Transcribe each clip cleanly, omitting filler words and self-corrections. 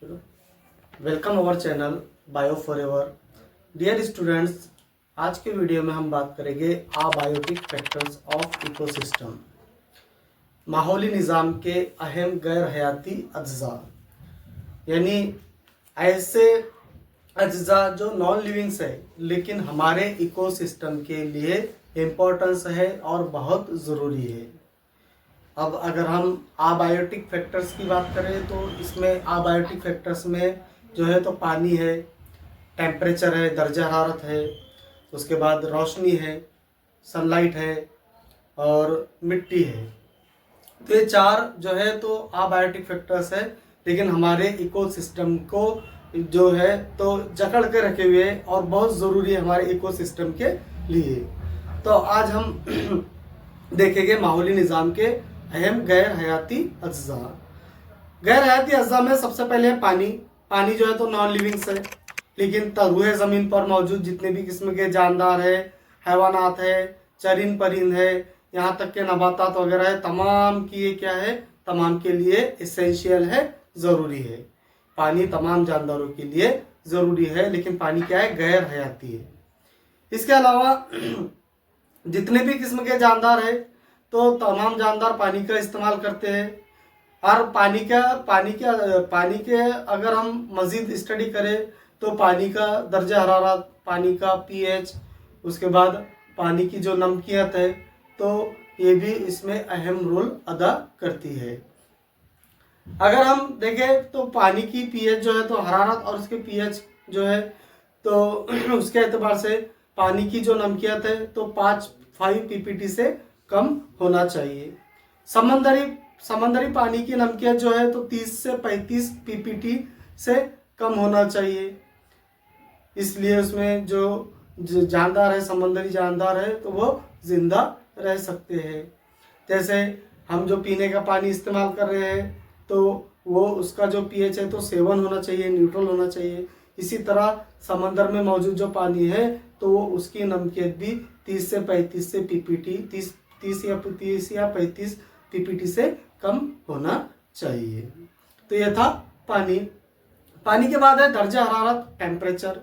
Welcome our channel bio forever. Dear students, आज के video में हम बात करेंगे अबायोटिक फैक्टर्स ऑफ इकोसिस्टम, माहौली निज़ाम के अहम गैर हयाती अज्जा, यानी ऐसे अज्जा जो नॉन लिविंग्स है लेकिन हमारे इकोसिस्टम के लिए इम्पोर्टेंस है और बहुत ज़रूरी है। अब अगर हम अबायोटिक फैक्टर्स की बात करें तो इसमें अबायोटिक फैक्टर्स में जो है तो पानी है, टेम्परेचर है, दर्जा हरारत है, उसके बाद रोशनी है, सनलाइट है और मिट्टी है। तो ये चार जो है तो अबायोटिक फैक्टर्स है, लेकिन हमारे इकोसिस्टम को जो है तो जकड़ के रखे हुए हैं और बहुत ज़रूरी है हमारे इकोसिस्टम के लिए। तो आज हम देखेंगे माहौली निज़ाम के अहम गैर हयाती अज्जा। गैर हयाती अज्जा में सबसे पहले है पानी। पानी जो है तो नॉन लिविंग्स है, लेकिन तरूहे ज़मीन पर मौजूद जितने भी किस्म के जानदार है, हैवानात है, चरिंद परिंद है, यहाँ तक के नबातात वगैरह है, तमाम की ये क्या है, तमाम के लिए एसेंशियल है, ज़रूरी है। पानी तमाम जानदारों के लिए ज़रूरी है, लेकिन पानी क्या है, गैर हयाती है। इसके अलावा जितने भी किस्म के जानदार है तो तमाम जानदार पानी का इस्तेमाल करते हैं। और पानी के अगर हम मज़ीद स्टडी करें तो पानी का दर्जा हरारत, पानी का पीएच, उसके बाद पानी की जो नमकीयत है, तो ये भी इसमें अहम रोल अदा करती है। अगर हम देखें तो पानी की पीएच जो है तो हरारत और उसके पीएच जो है तो उसके एतबार से पानी की जो नमकीयत है तो 5 पीपीटी से कम होना चाहिए। समंदरी पानी की नमकीयत जो है तो 30 से 35 पीपीटी से कम होना चाहिए। इसलिए उसमें जो जानदार है, समंदरी जानदार है, तो वो जिंदा रह सकते हैं। जैसे हम जो पीने का पानी इस्तेमाल कर रहे हैं तो वो उसका जो पीएच है तो 7 होना चाहिए, न्यूट्रल होना चाहिए। इसी तरह समंदर में मौजूद जो पानी है तो वो उसकी नमकीयत भी 30 से 35 से पीपीटी 30 या 35 पीपीटी से कम होना चाहिए। तो ये था पानी। पानी के बाद है दर्जा हरारत, टेम्परेचर।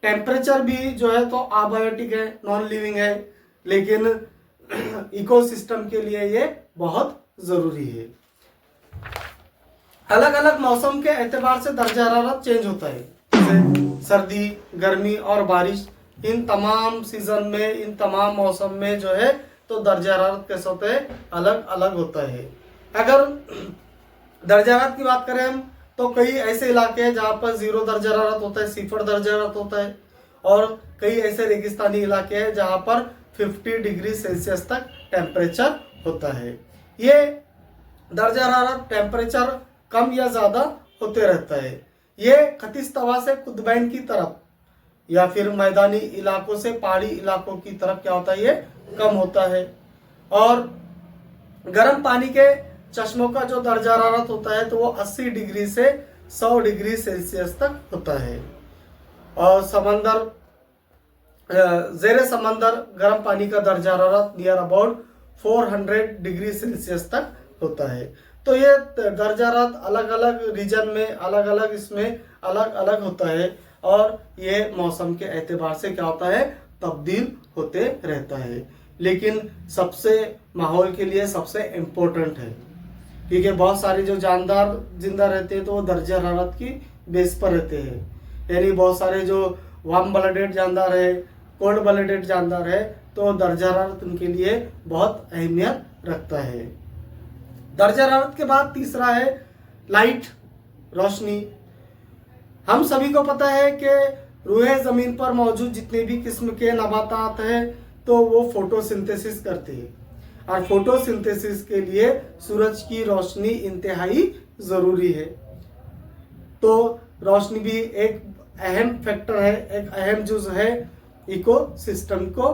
टेम्परेचर भी जो है तो अबायोटिक है, नॉन लिविंग है, लेकिन इकोसिस्टम के लिए ये बहुत ज़रूरी है। अलग अलग मौसम के एतबार से दर्जा हरारत चेंज होता है, जैसे सर्दी, गर्मी और बारिश। इन तमाम सीजन में, इन तमाम मौसम में जो है तो दर्जा हरारत कैसा होता है, अलग अलग होता है। अगर दर्जा हरारत की बात करें हम तो कई ऐसे इलाके हैं जहाँ पर 0 दर्जा हरारत होता है, 0 दर्जा हरारत होता है, और कई ऐसे रेगिस्तानी इलाके हैं जहाँ पर 50 डिग्री सेल्सियस तक टेम्परेचर होता है। ये दर्जा हरारत, टेम्परेचर कम या ज़्यादा होते रहता है। ये खतीस तवा से कुतुबैन की तरफ या फिर मैदानी इलाकों से पहाड़ी इलाकों की तरफ क्या होता है, ये कम होता है। और गर्म पानी के चश्मों का जो दर्जा हरारत होता है तो वो 80 डिग्री से 100 डिग्री सेल्सियस तक होता है। और ज़ेरे समंदर गर्म पानी का दर्जा हरारत नियर अबाउट 400 डिग्री सेल्सियस तक होता है। तो ये दर्जा हरारत अलग अलग रीजन में, अलग अलग इसमें अलग अलग होता है, और ये मौसम के एतबार से क्या होता है, तब्दील होते रहता है। लेकिन सबसे माहौल के लिए सबसे इम्पोर्टेंट है, क्योंकि बहुत सारे जो जानदार जिंदा रहते हैं तो वो दर्जा हरारत की बेस पर रहते हैं। यानी बहुत सारे जो वार्म ब्लडेड जानदार है, कोल्ड ब्लडेड जानदार है, तो दर्जा हरारत उनके लिए बहुत अहमियत रखता है। दर्जा हरारत के बाद तीसरा है लाइट, रोशनी। हम सभी को पता है कि रूहे ज़मीन पर मौजूद जितने भी किस्म के नबातात हैं तो वो फोटोसिंथेसिस करते हैं, और फोटोसिंथेसिस के लिए सूरज की रोशनी इंतहाई ज़रूरी है। तो रोशनी भी एक अहम फैक्टर है, एक अहम जुज़ है इकोसिस्टम को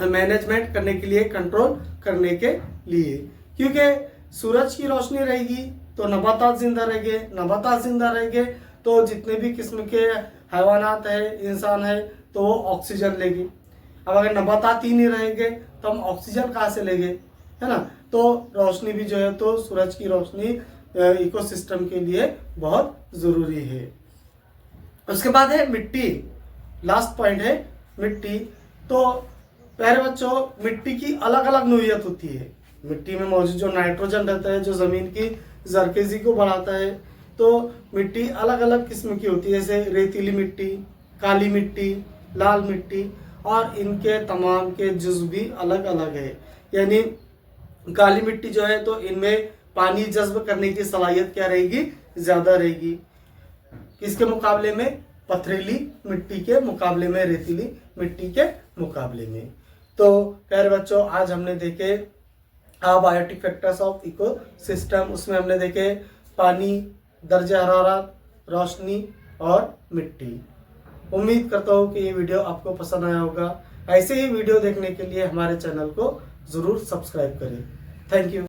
मैनेजमेंट करने के लिए, कंट्रोल करने के लिए। क्योंकि सूरज की रोशनी रहेगी तो नबातात जिंदा रहेंगे, नबातात जिंदा रहेंगे तो जितने भी किस्म के हैवानात है, इंसान है, तो वो ऑक्सीजन लेंगे। अब अगर नबातात ही नहीं रहेंगे तो हम ऑक्सीजन कहाँ से लेंगे, है ना। तो रोशनी भी जो है तो सूरज की रोशनी इकोसिस्टम के लिए बहुत ज़रूरी है। उसके बाद है मिट्टी, लास्ट पॉइंट है मिट्टी। तो प्यारे बच्चों, मिट्टी की अलग अलग नोयत होती है। मिट्टी में मौजूद जो नाइट्रोजन रहता है, जो ज़मीन की जरखेज़ी को बढ़ाता है, तो मिट्टी अलग अलग किस्म की होती है, जैसे रेतीली मिट्टी, काली मिट्टी, लाल मिट्टी, और इनके तमाम के जुज़ भी अलग अलग है। यानी काली मिट्टी जो है तो इनमें पानी जज्ब करने की सलाहियत क्या रहेगी, ज़्यादा रहेगी। किसके मुकाबले में? पथरीली मिट्टी के मुकाबले में, रेतीली मिट्टी के मुकाबले में। तो प्यारे बच्चों, आज हमने देखे अबायोटिक फैक्टर्स ऑफ इकोसिस्टम। उसमें हमने देखे पानी, दर्जा हरारत, रोशनी और मिट्टी। उम्मीद करता हूँ कि ये वीडियो आपको पसंद आया होगा। ऐसे ही वीडियो देखने के लिए हमारे चैनल को ज़रूर सब्सक्राइब करें। Thank you.